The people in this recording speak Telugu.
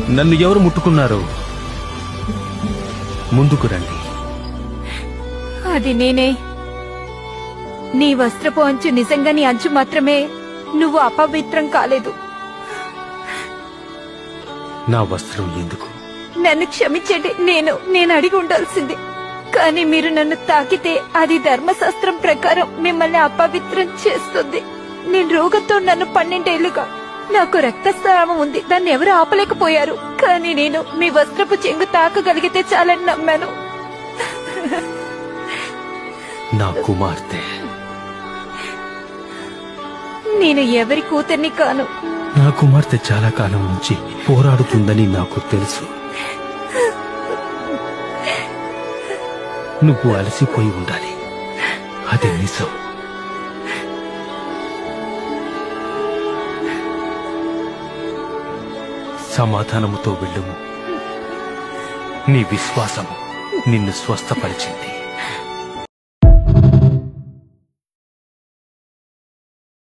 నన్ను ఎవరు ముట్టుకున్నారో ముందుకు రండి. అది నేనే. నీ వస్త్రపు అంచు నిజంగా నీ అంచు మాత్రమే. నువ్వు అపవిత్రం కాలేదు. నా వస్త్రం ఎందుకు? నన్ను క్షమించండి. నేను అడిగి ఉండాల్సింది. కానీ మీరు నన్ను తాకితే అది ధర్మశాస్త్రం ప్రకారం మిమ్మల్ని అపవిత్రం చేస్తుంది. నేను రోగంతో నన్ను 12 ఏళ్లుగా నాకు రక్తస్రావం ఉంది. దాన్ని ఎవరు ఆపలేకపోయారు. కానీ నేను మీ వస్త్రపు చెంగు తాకగలిగితే చాలని నమ్మాను. నా కుమార్తె. నేను ఎవరి కూతుర్ని కాను. నా కుమార్తె చాలా కాలం నుంచి పోరాడుతుందని నాకు తెలుసు. నువ్వు అలసిపోయి ఉండాలి. అది నిజం. సమాధానముతో వెళ్ళుము. నీ విశ్వాసము నిన్ను స్వస్థపరిచింది.